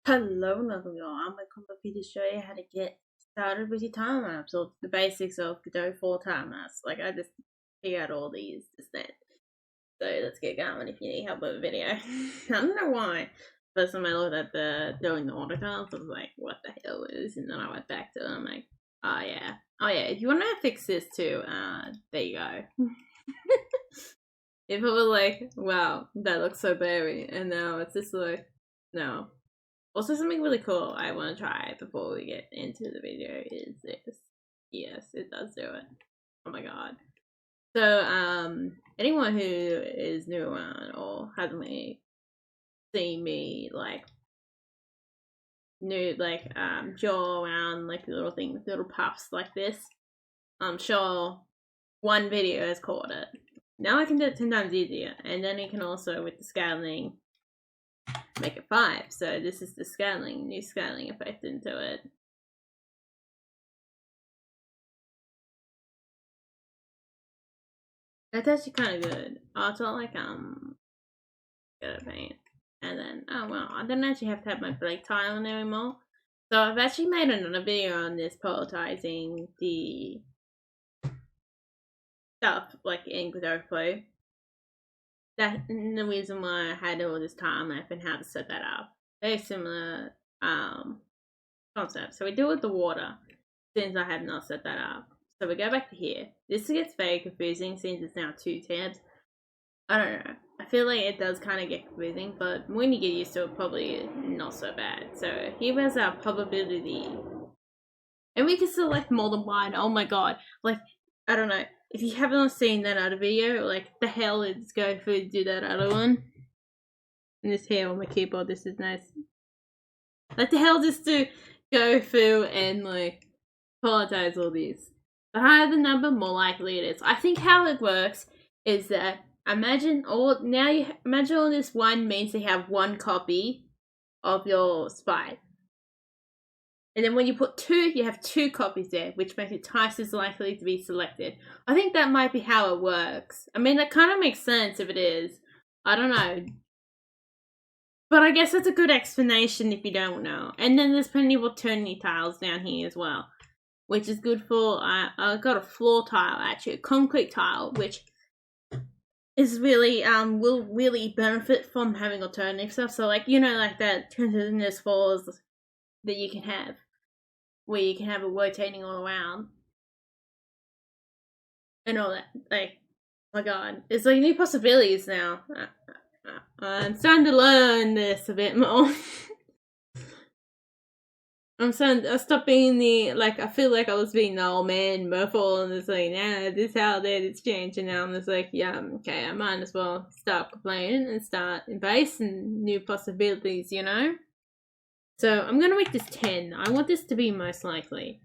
Hello, another y'all. I'm gonna come up here to show you how to get started with your time maps, or the basics of Godot 4 time maps. Like, I just figured out all these just then. So let's get going if you need help with a video. I don't know why. First time I looked at doing the autocars, I was like, what the hell is? And then I went back to it, I'm like, oh yeah. Oh yeah, if you want to fix this too, there you go. If it was like, wow, that looks so berry, and now it's just like, no. Also, something really cool I want to try before we get into the video is this. Yes, it does do it. Oh my god. So, anyone who is new around or hasn't really seen me, like, draw around, like, little things, little puffs like this, I'm sure one video has caught it. Now I can do it 10 times easier, and then you can also, with the scaling, make it 5. So this is the scaling, new scaling effect into it. That's actually kind of good. Also, like, good at paint. And then, oh well, I don't actually have to have my Blake tile on anymore. So I've actually made another video on this, prioritizing the stuff, like, in Godot Flow. That's the reason why I had all this time map and how to set that up. Very similar, concept. So we do with the water, since I have not set that up. So we go back to here. This gets very confusing since it's now 2 tabs. I don't know. I feel like it does kind of get confusing, but when you get used to it, probably not so bad. So here is our probability. And we can select more than one. Oh my god. Like, I don't know. If you haven't seen that other video, like, the hell is go through to do that other one. And this here on my keyboard, this is nice. Like, the hell just to go through and, like, prioritize all these. The higher the number, more likely it is. I think how it works is that imagine all this one means they have one copy of your spy. And then when you put 2, you have 2 copies there, which makes it twice as likely to be selected. I think that might be how it works. I mean, that kind of makes sense if it is. I don't know. But I guess that's a good explanation if you don't know. And then there's plenty of alternate tiles down here as well, which is good for, I got a floor tile actually, a concrete tile, which is really, will really benefit from having alternative stuff. So, like, you know, like that continuous floors that you can have, where you can have it rotating all around. And all that, like, oh my god, it's like new possibilities now. I'm starting to learn this a bit more. I stopped being the, like, I feel like I was being the old man Murphle, and it's like, nah, this is how that it's changing now. And it's like, yeah, okay, I might as well stop complaining and start embracing new possibilities, you know? So I'm gonna make this 10. I want this to be most likely.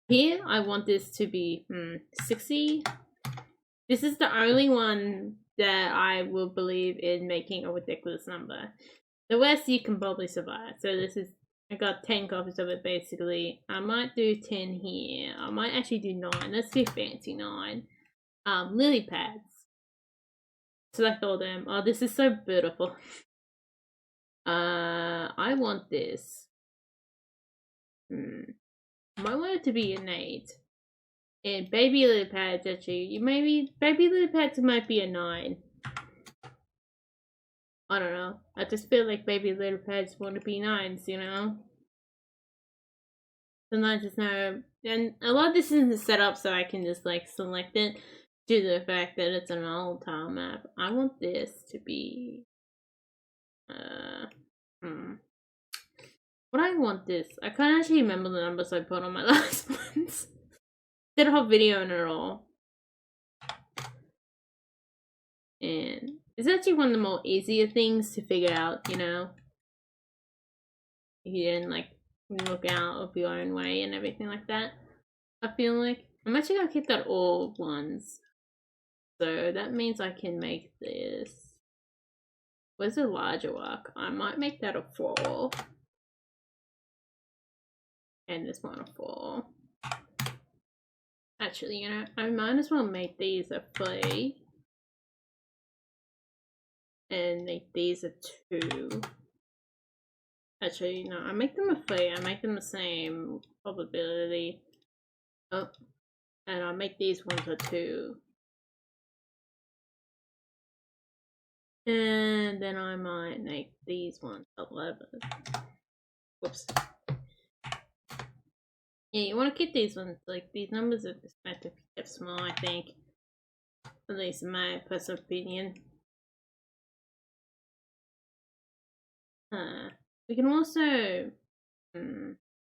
Here, I want this to be 60. This is the only one that I will believe in making a ridiculous number. The rest you can probably survive. So this is, I got 10 copies of it basically. I might do 10 here. I might actually do 9. Let's do fancy 9. Lily pads. Select all them. Oh, this is so beautiful. I want this. I might want it to be an 8. And baby lily pads actually, baby lily pads might be a 9. I don't know. I just feel like baby lily pads want to be 9s, you know? Sometimes it's no, and a lot of this isn't set up so I can just, like, select it due to the fact that it's an old tile map. I want this to be, what I want this, I can't actually remember the numbers I put on my last ones. Did a whole video on it all. And it's actually one of the more easier things to figure out, you know? You didn't, like, look out of your own way and everything like that. I feel like I'm actually gonna keep that all ones, so that means I can make this, where's the larger work? I might make that a 4 and this one a 4. Actually, you know, I might as well make these a 3 and make these a 2. Actually, no, I make them a 3. I make them the same probability. Oh, and I make these ones a 2. And then I might make these ones 11. Whoops. Yeah, you want to keep these ones, like, these numbers are just meant to be kept small, I think. At least in my personal opinion. We can also...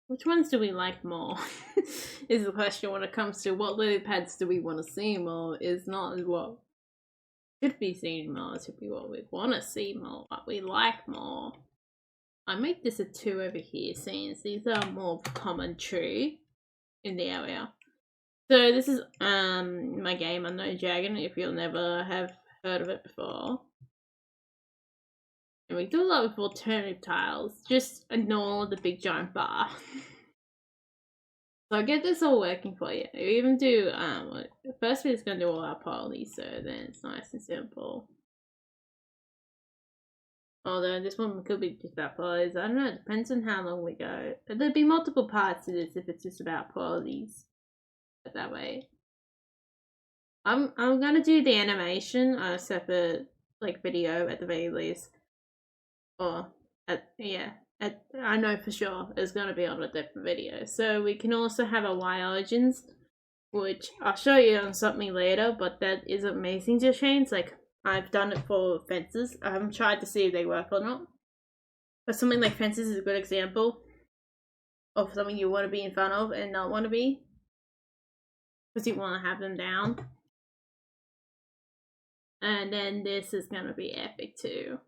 which ones do we like more? Is the question when it comes to what lily pads do we want to see more, is not what should be seen more, it should be what we want to see more, what we like more. I make this a 2 over here since these are more common true in the area. So this is my game Unknown Dragon, if you'll never have heard of it before. And we do a lot with alternative tiles, just ignore the big giant bar. So I get this all working for you. We even do first we're just gonna do all our polys, so then it's nice and simple. Although this one could be just about polys, I don't know, it depends on how long we go. There'd be multiple parts to this if it's just about polys. But that way. I'm gonna do the animation on a separate like video at the very least. Or I know for sure it's gonna be on a different video. So we can also have a Y Origins, which I'll show you on something later, but that is amazing to change. Like, I've done it for fences. I haven't tried to see if they work or not. But something like fences is a good example of something you want to be in front of and not want to be. Because you want to have them down. And then this is going to be epic too.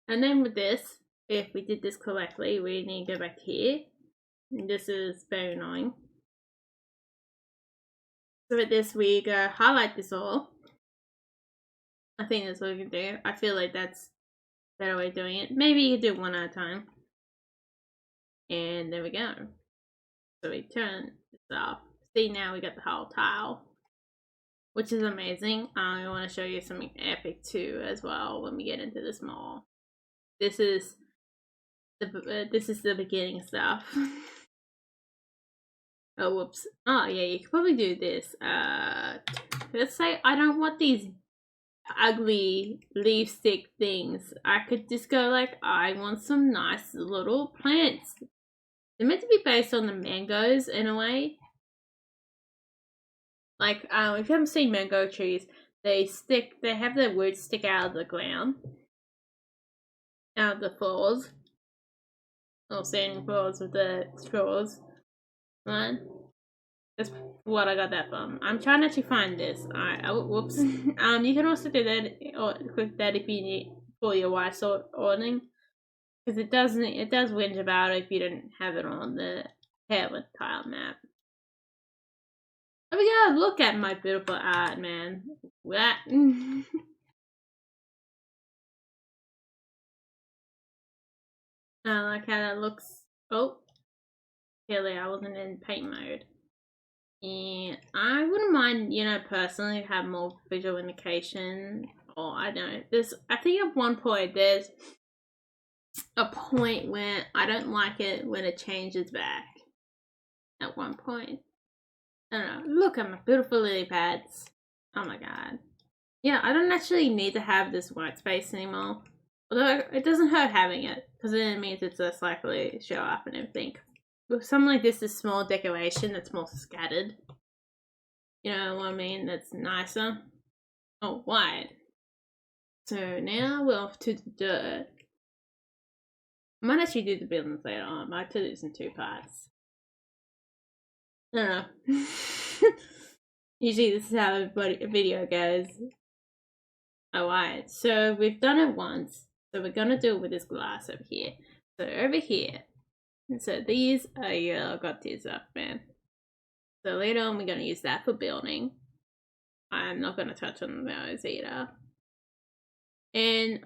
And then with this, if we did this correctly, we need to go back here. And this is very annoying. So with this, we go highlight this all. I think that's what we can do. I feel like that's a better way of doing it. Maybe you can do one at a time. And there we go. So we turn this off. See, now we got the whole tile, which is amazing. I want to show you something epic too as well when we get into this more. This is the beginning stuff. Oh, whoops. Oh, yeah, you could probably do this. Let's say I don't want these ugly leaf stick things. I could just go like, I want some nice little plants. They're meant to be based on the mangoes in a way. Like, if you haven't seen mango trees, they have their roots stick out of the ground. Out of the floors. Or sanding floors with the straws. Right? That's what I got that from. I'm trying to actually find this. Alright, oh, whoops. You can also do that, or click that if you need for your Y sort ordering. Because it does whinge about it if you don't have it on the palette tile map. Oh my god, look at my beautiful art, man. What? I like how that looks. Oh, clearly I wasn't in paint mode. And I wouldn't mind, personally have more visual indication. Or I don't know. I think at one point there's a point where I don't like it when it changes back. At one point. I don't know. Look at my beautiful lily pads. Oh my god. Yeah, I don't actually need to have this white space anymore. Although it doesn't hurt having it, because then it means it's less likely to show up and everything. With something like this, a small decoration that's more scattered. You know what I mean? That's nicer. Oh, white. So now we're off to the dirt. I might actually do the buildings later on. I might do this in 2 parts. I don't know. Usually this is how a video goes. Alright, so we've done it once. So we're gonna do it with this glass over here. So over here. So these are I got these up, man. So later on we're gonna use that for building. I'm not gonna touch on those either. And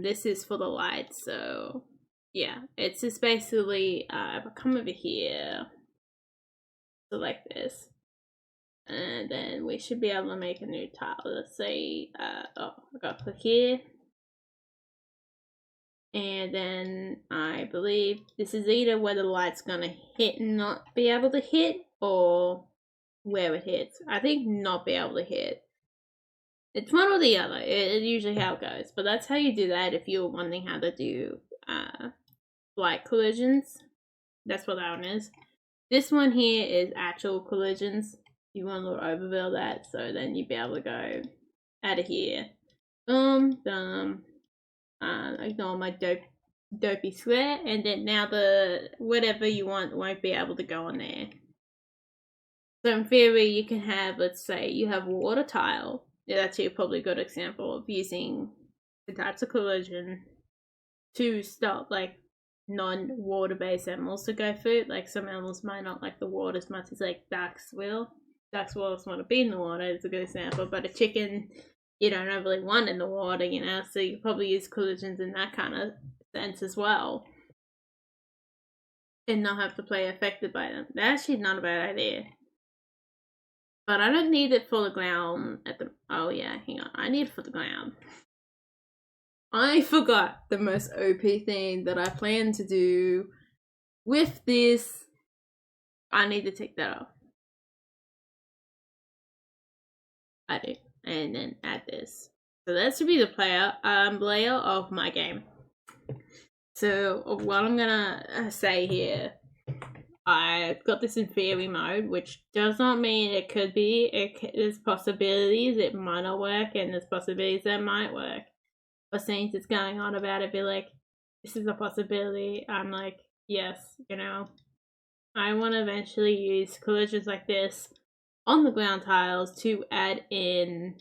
this is for the light, so yeah, it's just basically if I come over here, select this, and then we should be able to make a new tile. Let's say I gotta click here. And then I believe this is either where the light's gonna hit and not be able to hit, or where it hits. I think not be able to hit. It's one or the other. It's usually how it goes. But that's how you do that if you're wondering how to do light collisions. That's what that one is. This one here is actual collisions. You want to overbuild that, so then you'd be able to go out of here. Boom, boom. Ignore my dopey square, and then now the whatever you want won't be able to go on there. So in theory, you can have, let's say, you have water tile. Yeah, that's a probably good example of using the types of collision to stop like non-water based animals to go through. Like some animals might not like the water as much as like ducks will. Ducks will always want to be in the water, is a good example, but a chicken you don't really want in the water, you know, so you probably use collisions in that kind of sense as well. And not have to play affected by them. That's actually not a bad idea. But I don't need it for the ground at the... Oh yeah, hang on. I need it for the ground. I forgot the most OP thing that I plan to do with this. I need to take that off. I do. And then add this. So that should be the layer of my game. So what I'm gonna say here, I've got this in theory mode, which does not mean it could be. There's possibilities it might not work, and there's possibilities that might work. But since it's going on about it, be like, this is a possibility. I'm like, yes, you know. I want to eventually use collisions like this on the ground tiles to add in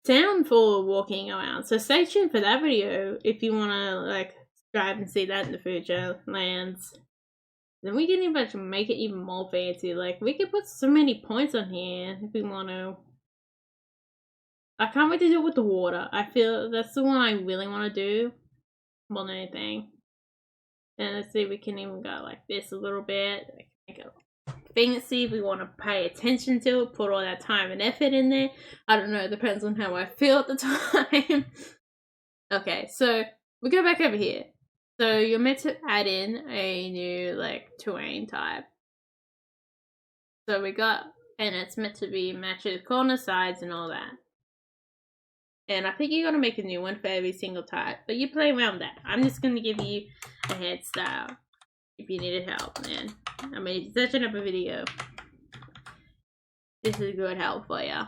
sound for walking around. So stay tuned for that video if you want to like subscribe and see that in the future lands. Then we can even make it even more fancy. Like we can put so many points on here if we want to. I can't wait to do it with the water. I feel that's the one I really want to do more than anything. And let's see if we can even go like this a little bit. Make it fancy if we want to pay attention to it, put all that time and effort in there. I don't know, it depends on how I feel at the time. Okay, so we go back over here. So you're meant to add in a new like terrain type. So we got, and it's meant to be matches corner, sides, and all that. And I think you gotta make a new one for every single type, but you play around that. I'm just gonna give you a head style if you needed help, man. I made such an upper video. This is good help for ya.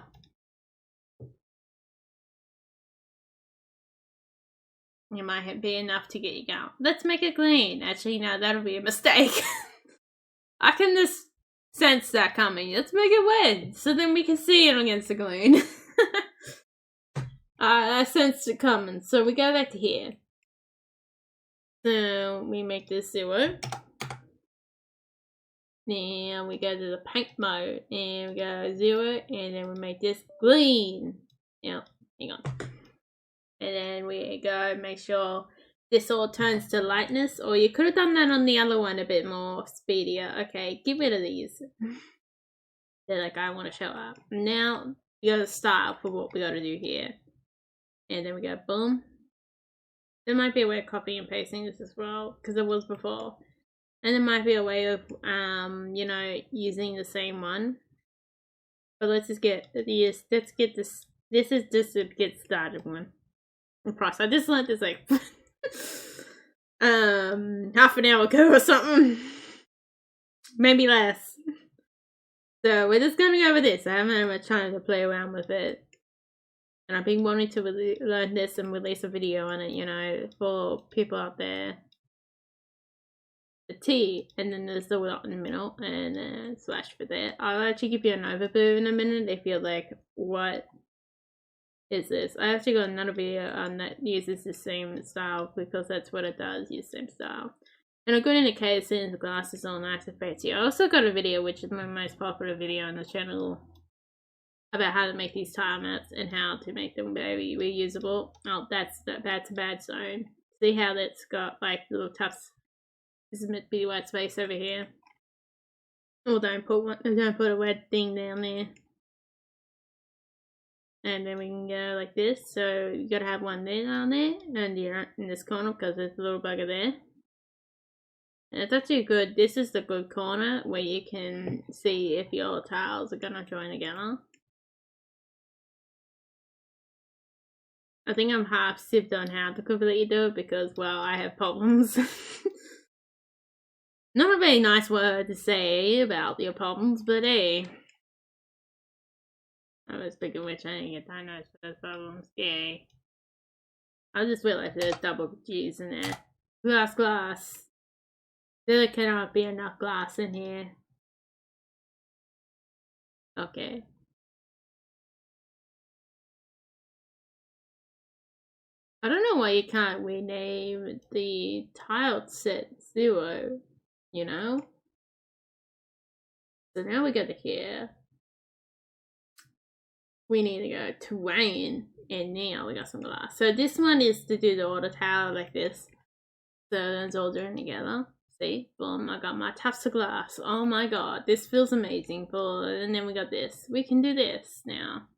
It might be enough to get you going. Let's make it green. Actually, no, that'll be a mistake. I can just sense that coming. Let's make it red, so then we can see it against the green. I sensed it coming, so we go back to here. So we make this 0. Then we go to the paint mode, and we go 0, and then we make this green. Yep, hang on. And then we go make sure this all turns to lightness, or you could have done that on the other one a bit more speedier. Okay, get rid of these. They're like, I want to show up. Now, you gotta start for what we gotta do here. And then we go boom. There might be a way of copying and pasting this as well, because it was before. And there might be a way of, you know, using the same one. But let's just get this. Let's get this. This is just a get started one. Price. I just learned this like half an hour ago or something. Maybe less. So we're just gonna go with this. I haven't had much time to play around with it. And I've been wanting to learn this and release a video on it, you know, for people out there. The T, and then there's the dot in the middle, and then slash for that. I'll actually give you an overview in a minute if you're like, what is this? I actually got another video on that uses the same style, because that's what it does, use the same style. And a good indicator since the glass is all nice and fancy. I also got a video, which is my most popular video on the channel, about how to make these tile maps and how to make them very reusable. Oh, that's a bad zone. See how that's got like little tufts. This is meant to be white space over here. Oh, don't put a red thing down there. And then we can go like this. So you gotta have one there down there, and you're in this corner because there's a little bugger there. And it's actually good. This is the good corner where you can see if your tiles are gonna join together. I think I'm half sieved on how to completely do it because, well, I have problems. Not a very nice word to say about your problems, but hey. I was speaking which I didn't get diagnosed for those problems. Yay. I just realized there's double G's in there. Glass. There cannot be enough glass in here. Okay. I don't know why you can't rename the tile set 0, you know? So now we go to here. We need to go terrain, and now we got some glass. So this one is to do the auto tile like this. So it's all doing together. See? Boom, I got my tufts of glass. Oh my god, this feels amazing. And then we got this. We can do this now.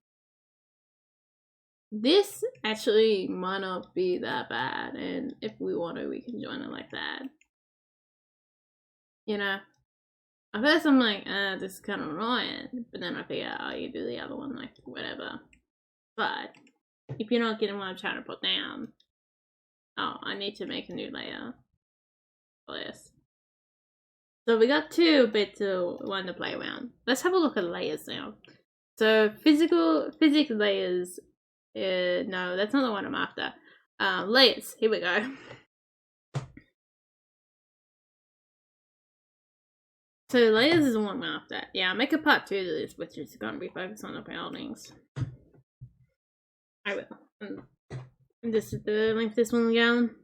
This actually might not be that bad, and if we want to, we can join it like that. You know? At first I'm like, this is kind of annoying, but then I figure out, oh, you do the other one, like, whatever. But, if you're not getting what I'm trying to put down, oh, I need to make a new layer for this. So we got 2 bits to one to play around. Let's have a look at layers now. So, physics layers, no, that's not the one I'm after. Layers, here we go. So layers is the one I'm after. Yeah, I'll make a part 2 to this, which is going to be focused on the buildings. I will. And this is the length of this one down.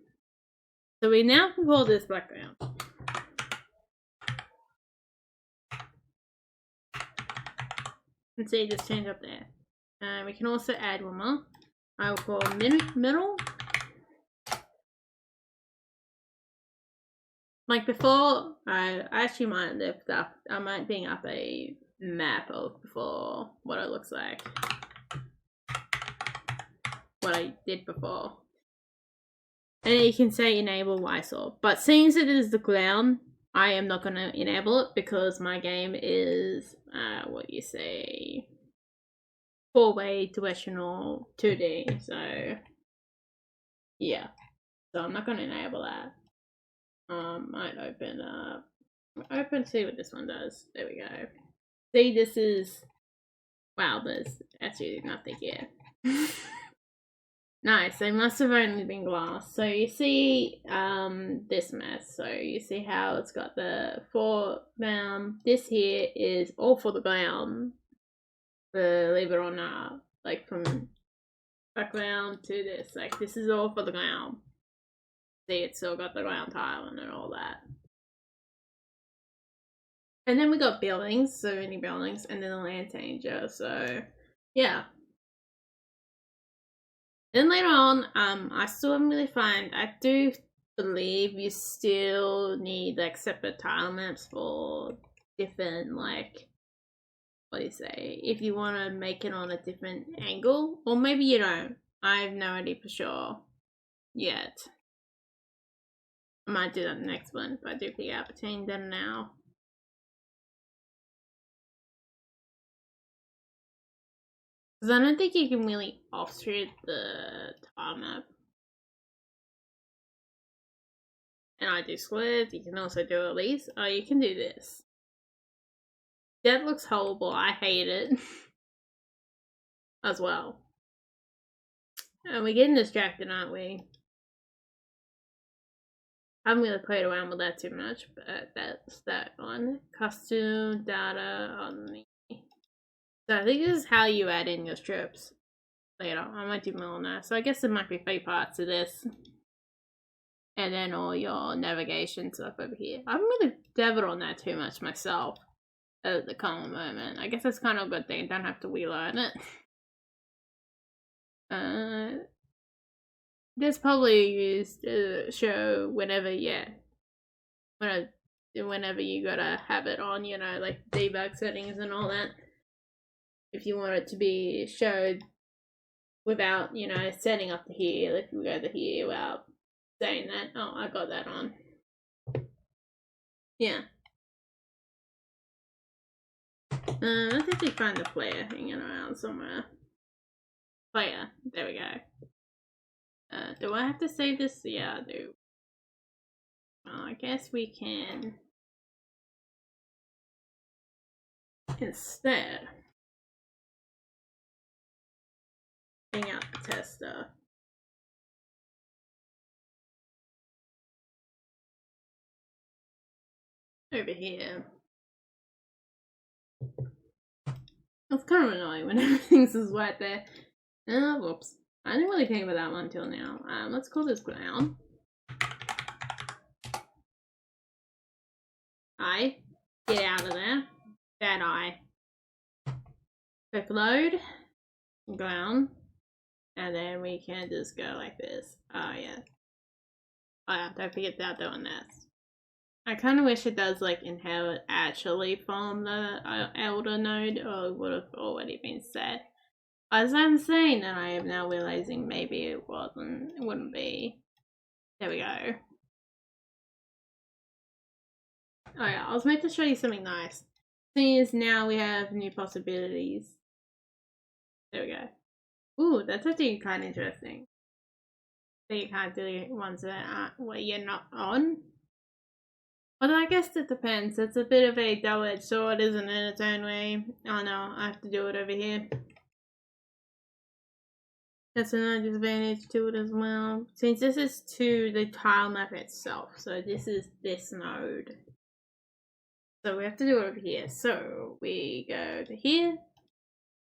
So we now can call this background. And see, just change up there. We can also add one more. I will call middle. Like before, I actually might lift up. I might bring up a map of before what it looks like. What I did before. And you can say enable YSOR. But since it is the ground, I am not going to enable it because my game is, what you say, 4-way directional 2D. So, yeah. So I'm not going to enable that. Might open, see what this one does. There we go. See, this is, wow, there's actually nothing here. Nice, they must have only been glass. So you see, this mess. So you see how it's got the foreground. This here is all for the ground. Believe it or not, like from background to this, like this is all for the ground. See, it's still got the ground tile and all that. And then we got buildings, so many buildings, and then the land changer, so yeah. Then later on, I still haven't really found, I do believe you still need like separate tile maps for different, like, what do you say, if you want to make it on a different angle, or maybe you don't. I have no idea for sure yet. I might do that in the next one if I do figure out between then and now. Because I don't think you can really offshoot the tile map. And I do squares, you can also do at least. Oh, you can do this. That looks horrible, I hate it. As well. And we're getting distracted, aren't we? I haven't really played around with that too much, but that's that one. Custom data on the. So I think this is how you add in your strips later. I might do more on that. So I guess there might be 3 parts to this. And then all your navigation stuff over here. I haven't really dabbled on that too much myself at the current moment. I guess that's kind of a good thing. Don't have to relearn it. This probably used to show whenever, yeah. Whenever you gotta have it on, you know, like debug settings and all that. If you want it to be showed without, you know, setting up to here. If we go to here without saying that, oh, I got that on. Yeah. Let's actually find the player hanging around somewhere. Player. There we go. Do I have to save this? Yeah, I do. I guess we can instead bring out the tester. Over here. It's kind of annoying when everything's just right there. Whoops. I didn't really think about that one until now. Let's call this ground. Eye. Get out of there. Bad eye. Click load. Ground. And then we can just go like this. Oh yeah. Oh yeah, don't forget about doing this. I kind of wish it does like inherit actually from the elder node, or it would have already been set. As I'm saying that, I am now realizing maybe it wasn't. It wouldn't be. There we go. Oh yeah, I was meant to show you something nice. Thing is, now we have new possibilities. There we go. Ooh, that's actually kind of interesting. So you can't do ones that aren't where you're not on. But I guess it depends. It's a bit of a double-edged sword, isn't it, in its own way? Oh no, I have to do it over here. That's another disadvantage to it as well. Since this is to the tile map itself, so this is this node. So we have to do it over here. So we go to here,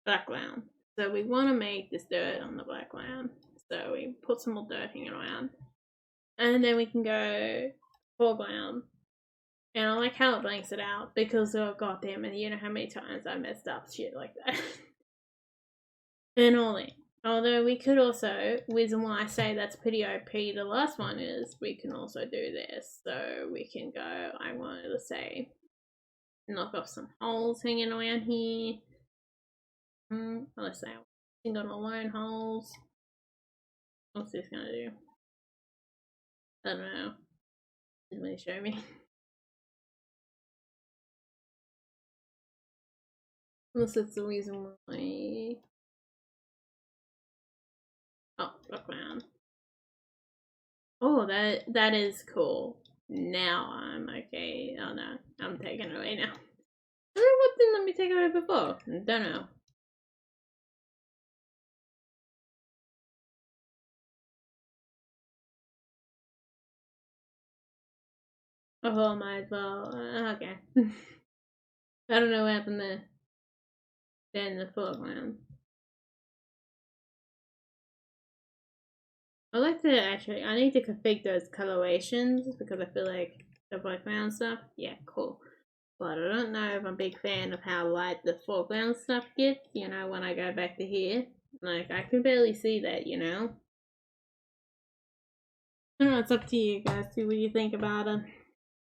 background. So we want to make this dirt on the background. So we put some more dirt hanging around. And then we can go foreground. And I like how it blanks it out because, oh goddamn it, you know how many times I messed up shit like that. And all that. Although we could also, reason why I say that's pretty OP, the last one is we can also do this. So we can go, I wanted to say, knock off some holes hanging around here. Let's say I'm on alone holes. What's this gonna do? I don't know. Didn't really show me. Unless that's the reason why. Oh, background. Oh, that is cool. Now I'm okay. Oh no, I'm taking it away now. I don't know what didn't let me take it away before. I don't know. Oh, might as well. Okay. I don't know what happened there. Then the foreground. I like to actually, I need to configure those colorations because I feel like the background stuff, yeah, cool. But I don't know if I'm a big fan of how light the foreground stuff gets, you know, when I go back to here. Like, I can barely see that, you know? I don't know, it's up to you guys, see what you think about it.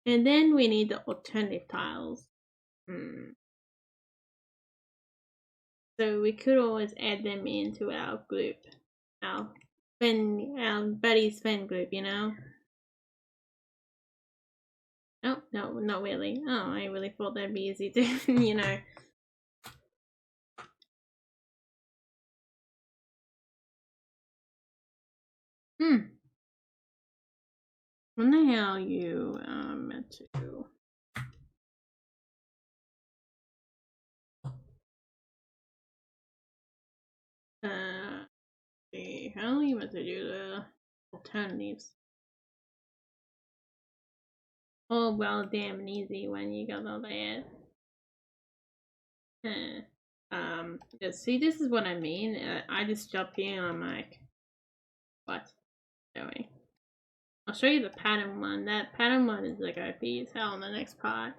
And then we need the alternative tiles. So we could always add them into our group. Our buddy's fan group, you know? Oh, no, not really. Oh, I really thought that'd be easy to, you know. Wonder how you, meant to. See, how are you meant to do the alternatives? Oh, well, damn easy when you got all that. See, this is what I mean. I just jump here and I'm like, what? Doing? I'll show you the pattern one. That pattern one is like OP as hell in the next part.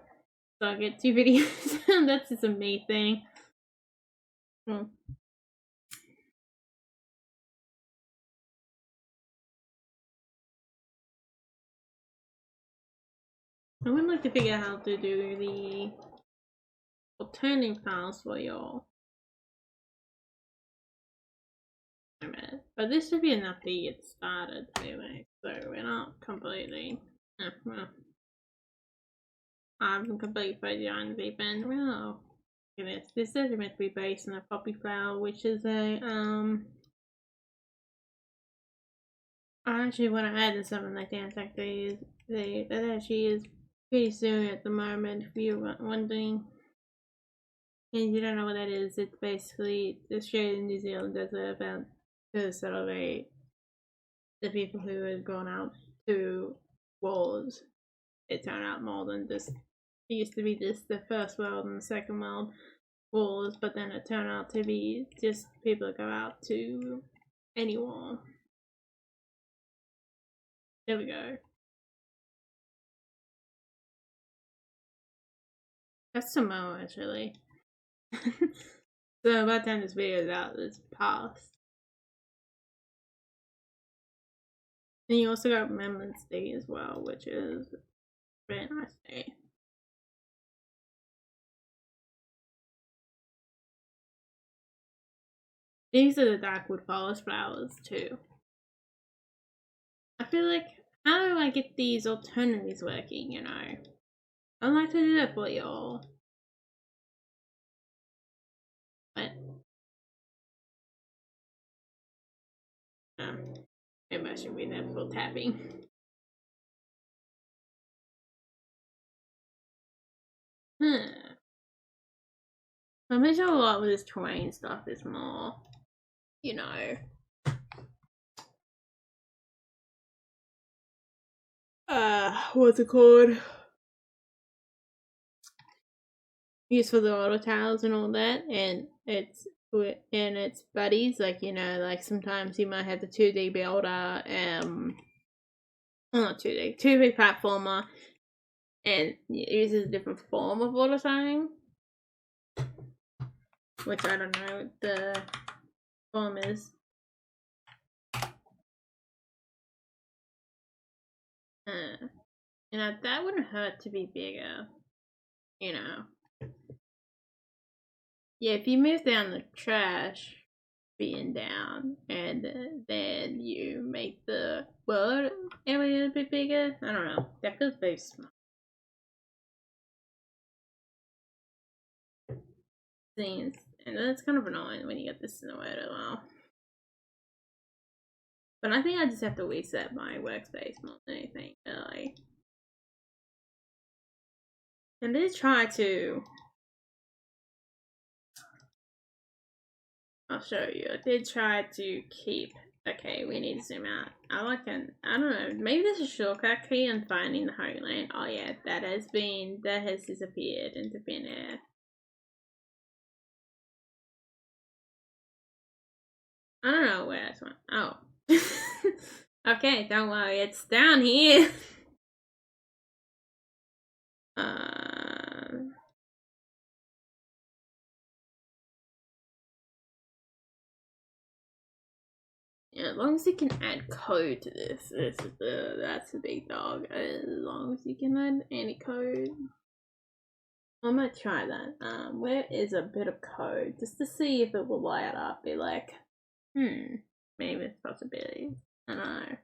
So I'll get 2 videos. That's just a me thing. I would like to figure out how to do the alternative files for y'all. But this should be enough to get started anyway, so we're not completely. Well, I haven't completely put it on the deep end. Well, this is meant to be based on a poppy flower, which is a I actually want to add to some of my dance activities. That actually is pretty soon at the moment. If you're wondering, and you don't know what that is, it's basically Australia and New Zealand does an event to celebrate the people who have gone out to wars. It turned out more than just, it used to be just the First World and the Second World wars, but then it turned out to be just people that go out to any war. There we go. That's Samoa, actually. So by the time this video is out, it's past. And you also got Remembrance Day as well, which is a very nice day. These are the Darkwood Forest flowers too. I feel like, how do I get these alternatives working, you know? I'd like to do that for y'all. But maybe I should be there for tapping. I'm pretty sure a lot with this terrain stuff is more, you know, what's it called? Used for the auto tiles and all that, and it's buddies, like, you know, like sometimes you might have the 2D builder, not 2D platformer, and it uses a different form of auto tiling, which I don't know what the form is. You know, that wouldn't hurt to be bigger, you know. Yeah, if you move down the trash being down, and then you make the world area a bit bigger, I don't know. That feels very smart. Things, and that's kind of annoying when you get this in the way as well. But I think I just have to reset my workspace more than anything, really. And I did try to. I'll show you. I did try to keep. Okay, we need to zoom out. I don't know, maybe there's a shortcut key on finding the homeland. Oh yeah, that has disappeared into thin air. I don't know where it's went. Oh. Okay, don't worry, it's down here. Yeah, as long as you can add code to this, that's the big dog. As long as you can add any code. I might try that. Where is a bit of code? Just to see if it will light up, be like, maybe it's possibilities. I don't know.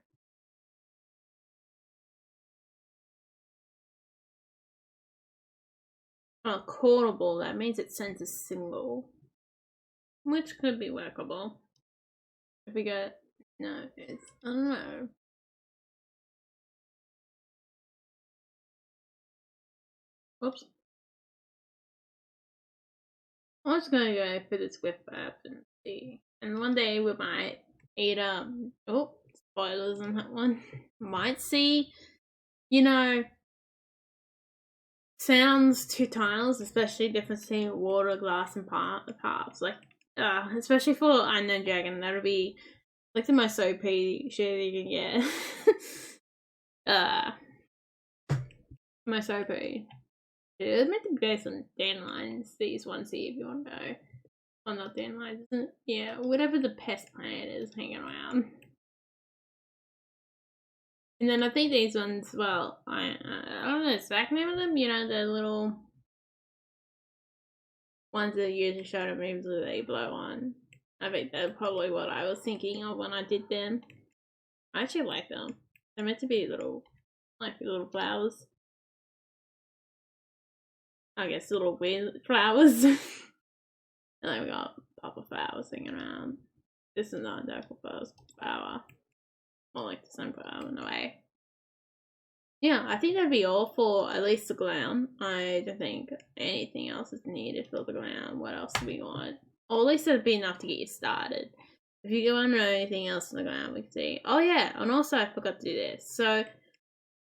Oh, callable, that means it sends a single. Which could be workable. If we go, no, it's, I don't know. Oops. I'm just gonna go for this whip app and see. And one day we might eat oh, spoilers on that one. Might see, you know, sounds to tiles, especially difference between water, glass, and paths. Like, especially for Unknown Dragon, that'll be like the most OP shit you can get. Most OP. It's meant to be based on dandelions, these ones here, if you want to go. Well, not dandelions, isn't it? Yeah, whatever the pest plant is hanging around. And then I think these ones, well, I don't know the exact name of them, you know, the little ones that usually show up moves that they blow on. I think that's probably what I was thinking of when I did them. I actually like them. They're meant to be little, like little flowers. I guess little weird flowers. And then we got purple flowers hanging around. This is not a dark flower. More like the sunflower in a way. Yeah, I think that'd be all for at least the ground. I don't think anything else is needed for the ground. What else do we want? Or at least that'd be enough to get you started. If you want to know anything else on the ground, we can see. Oh yeah, and also I forgot to do this. So,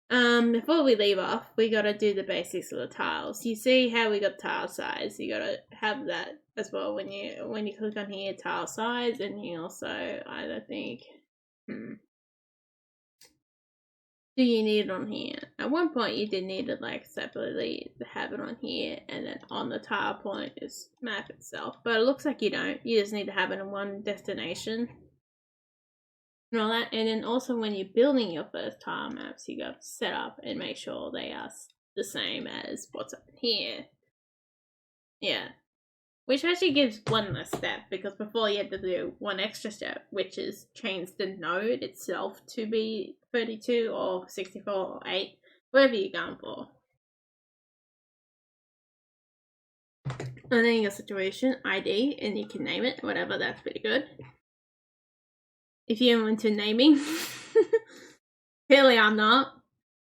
before we leave off, we gotta do the basics of the tiles. You see how we got tile size? You gotta have that as well when you click on here, tile size, and you also either think, do you need it on here? At one point you did need it like separately to have it on here, and then on the tile point is map itself. But it looks like you don't. You just need to have it in one destination. And all that. And then also when you're building your first tile maps, you got to set up and make sure they are the same as what's up here. Yeah. Which actually gives one less step, because before you had to do one extra step, which is change the node itself to be 32 or 64 or 8, whatever you're going for. And then you got situation, ID, and you can name it, whatever, that's pretty good. If you're into naming. Clearly I'm not.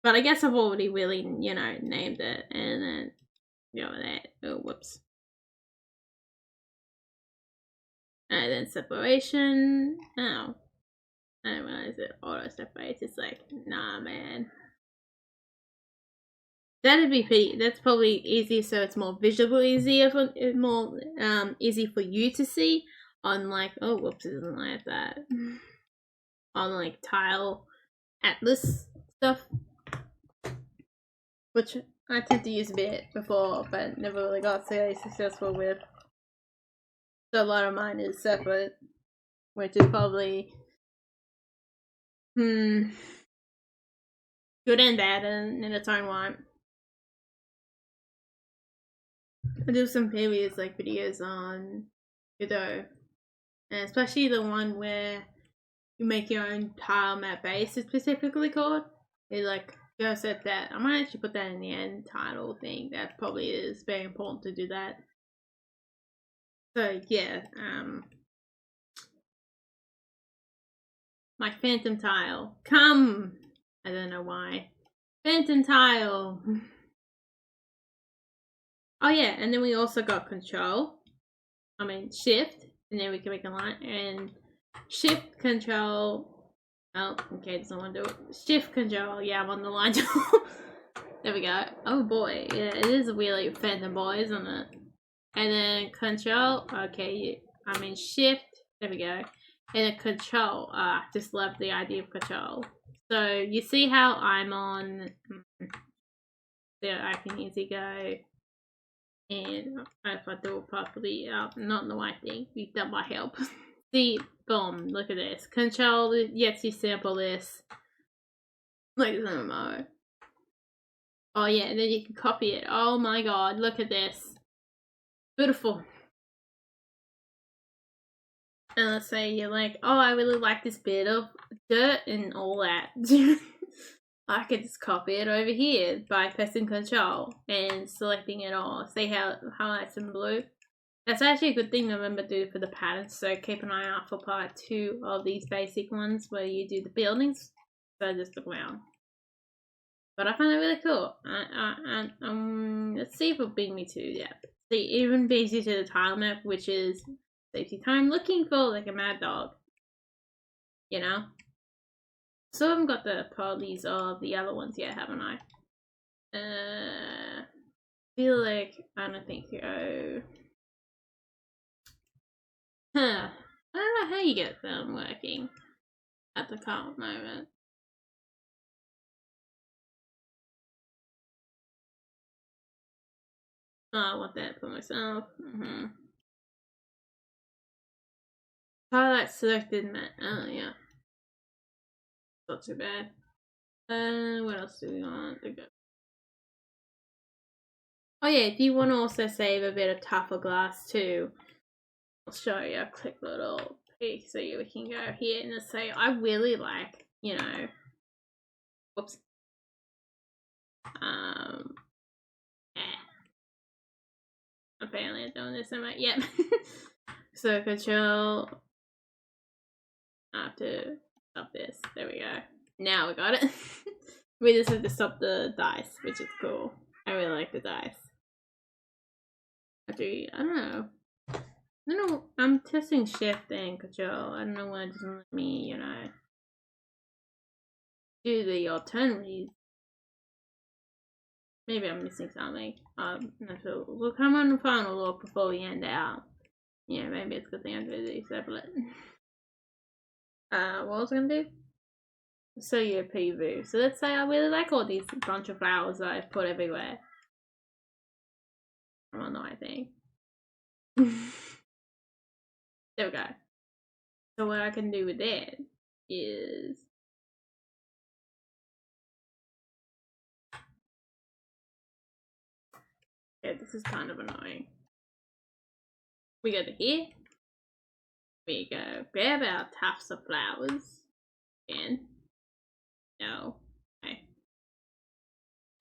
But I guess I've already really, named it. And then, that. Oh, whoops. And then separation. Oh. I didn't realize it auto separates. It's like, nah, man. That'd be pretty. That's probably easy, so it's more visually easier more easy for you to see. On like, oh, whoops, it doesn't like that. On like tile atlas stuff, which I tend to use a bit before, but never really got really successful with. So a lot of mine is separate, which is probably good and bad in its own right. I do some previous like videos on Godot, and especially the one where you make your own tile map base, it's specifically called. It's like Go set that. I might actually put that in the end title thing. That probably is very important to do that. So yeah, my phantom tile. Come! I don't know why. Phantom tile! Oh yeah, and then we also got shift, and then we can make a line, and shift, control. Oh, okay, doesn't want to do it. Shift, control, yeah, I'm on the line. There we go. Oh boy, yeah, it is really phantom boy, isn't it? And then control, okay, shift, there we go. And then control, just love the idea of control. So you see how I'm on, there I can easily go, and if I do it properly, not in the right thing, you've done my help. See, boom, look at this. Control, yes, you sample this. Like this MMO. Oh yeah, and then you can copy it. Oh my god, look at this. Beautiful. And let's say you're like, oh, I really like this bit of dirt and all that. I could just copy it over here by pressing control and selecting it all. See how it highlights in blue? That's actually a good thing to remember to do for the patterns, so keep an eye out for part 2 of these basic ones where you do the buildings, so just the ground. But I find it really cool. Let's see if it'll bring me to, yeah. See, it even brings you to the tile map, which is safety time, looking for like a mad dog. You know? So I haven't got the polies of the other ones yet, haven't I? Feel like I don't think I don't know how you get them working at the current moment. Oh, I want that for myself. Highlight selected map. Oh yeah. Not too bad. What else do we want to go? Oh yeah, if you want to also save a bit of tougher glass too, I'll show you a quick little peek so we can go here and just say I really like, you know, whoops. Yeah. Apparently I'm doing this, I'm like, yep. So control, I have to stop this, there we go. Now we got it. We just have to stop the dice, which is cool. I really like the dice. Actually, I don't know, I'm testing shift and control. I don't know why it doesn't let me, you know, do the alternatives. Maybe I'm missing something. Not sure. We'll come on the final look before we end out. Yeah, maybe it's a good thing I do these separate. What was I gonna do? So your preview. So let's say I really like all these bunch of flowers that I've put everywhere. I don't know, I think. There we go. So what I can do with that is yeah, this is kind of annoying. We go to here. We go grab our tufts of flowers. Again. No. Okay.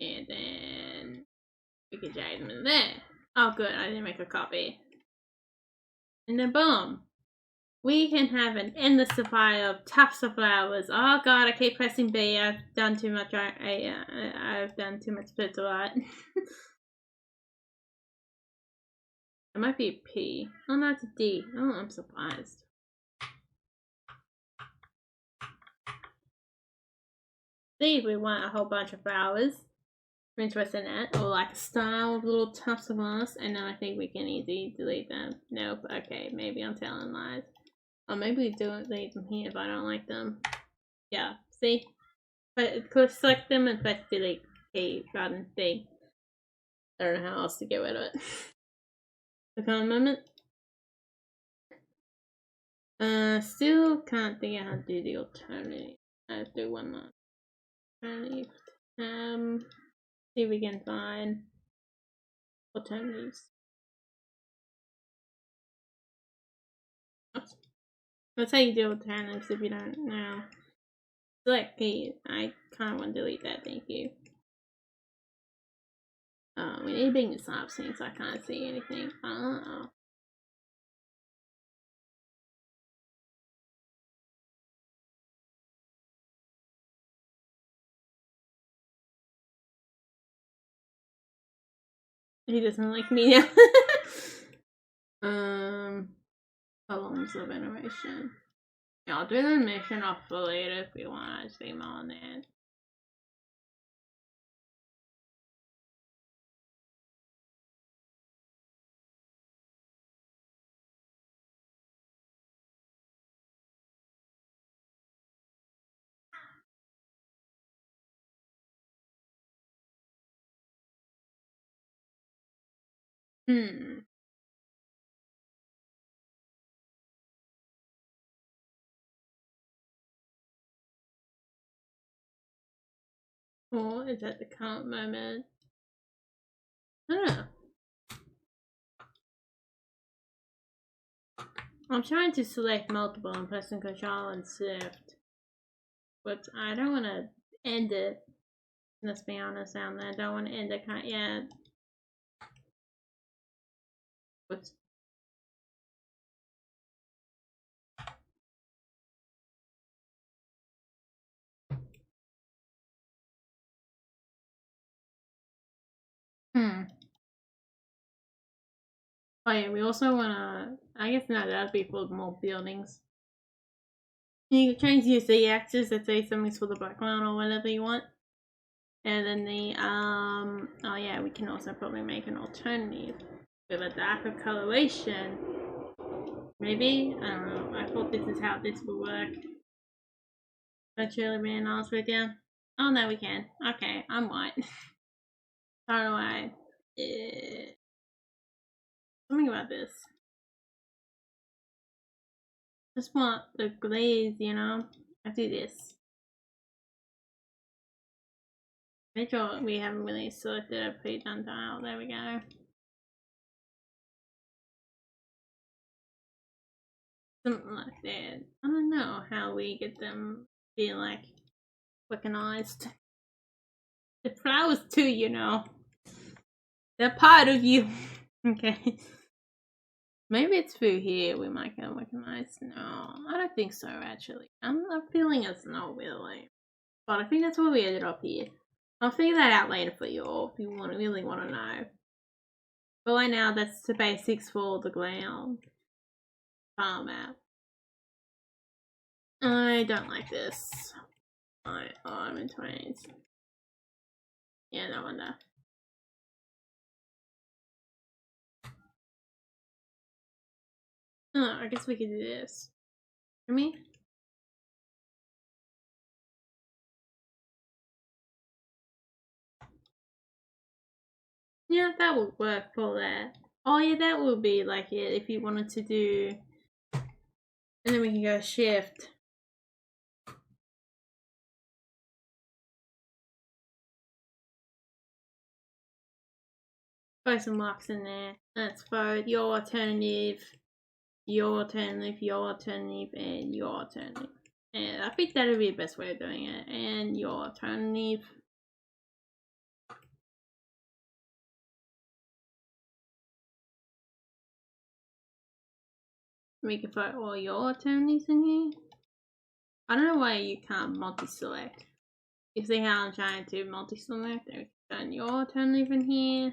And then we can drag them in there. Oh good, I didn't make a copy. And then boom. We can have an endless supply of tufts of flowers. Oh god, I keep pressing B. I've done too much. I've done too much pixel art. It might be a P. Oh no, it's a D. Oh, I'm surprised. See if we want a whole bunch of flowers. We're interested in that. Or like a style of little tufts of flowers. And then I think we can easily delete them. Nope. Okay, maybe I'm telling lies. Or maybe we don't leave them here if I don't like them. Yeah, see? But select them and press delete P rather than C. I don't know how else to get rid of it. Okay, a moment. Still can't think of how to do the alternative. Let's do one more. Alternative. See if we can find alternatives. Oops. That's how you do alternatives if you don't know. Select P. I kind of want to delete that, thank you. We need to bring this up since I can't see anything. He doesn't like me now. Columns of animation. Yeah, I'll do the animation off for later if we want to see more on that. Or is that the current moment? I don't know. I'm trying to select multiple and pressing Control and Shift. But I don't want to end it. Let's be honest down there. I don't want to end it yet. Whoops. Oh yeah, we also wanna, I guess no, that'd be for more buildings. You can change your Z-axis if say something's for the background or whatever you want. And then the, oh yeah, we can also probably make an alternative with a darker coloration. Maybe? I don't know. I thought this is how this would work. That's really being honest with you. Oh no, we can. Okay, I'm white. How do I? Something about this. Just want the glaze, you know? I do this. Make sure we haven't really selected a pre-done tile. There we go. Something like that. I don't know how we get them being like recognized. The flowers too, you know. They're part of you. Okay. Maybe it's through here we might get recognized. No, I don't think so actually. I'm feeling it's not really. But I think that's where we ended up here. I'll figure that out later for you all if you really want to know. But right now, that's the basics for the ground farm map. I don't like this. I'm in 20s. Yeah, no wonder. Oh, I guess we could do this. For me? Yeah, that would work for that. Oh yeah, that would be like it if you wanted to do. And then we can go shift. Throw some marks in there. Let's throw your alternative, your alternative, your alternative, and your alternative. And I think that would be the best way of doing it. And your alternative. We can put all your alternatives in here. I don't know why you can't multi-select. You see how I'm trying to multi-select? And your alternative in here.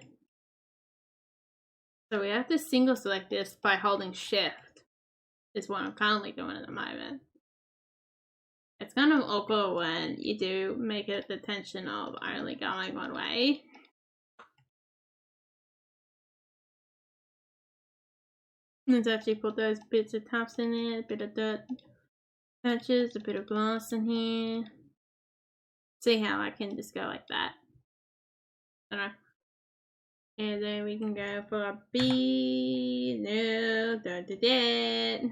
So we have to single select this by holding shift. Is what I'm currently doing at the moment. It's kind of awkward when you do make it the tension of only going one way. Let's actually put those bits of taps in there, a bit of dirt patches, a bit of glass in here. See how I can just go like that. I don't know. And then we can go for a B. No, don't do that.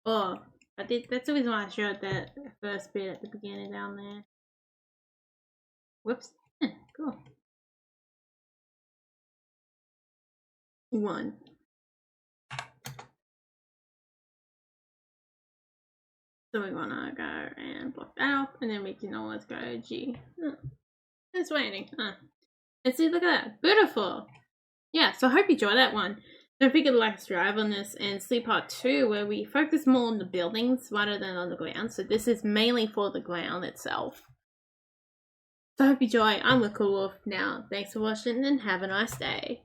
Oh, I did. That's the reason why I showed that first bit at the beginning down there. Whoops. Cool. 1. So we want to go and block that off, and then we can always go G. Oh, it's raining. Let's see, look at that. Beautiful. Yeah, so I hope you enjoyed that one. Don't forget to like, subscribe on this, and see part 2 where we focus more on the buildings rather than on the ground. So this is mainly for the ground itself. So I hope you enjoy. I'm Redcollarwolf now. Thanks for watching and have a nice day.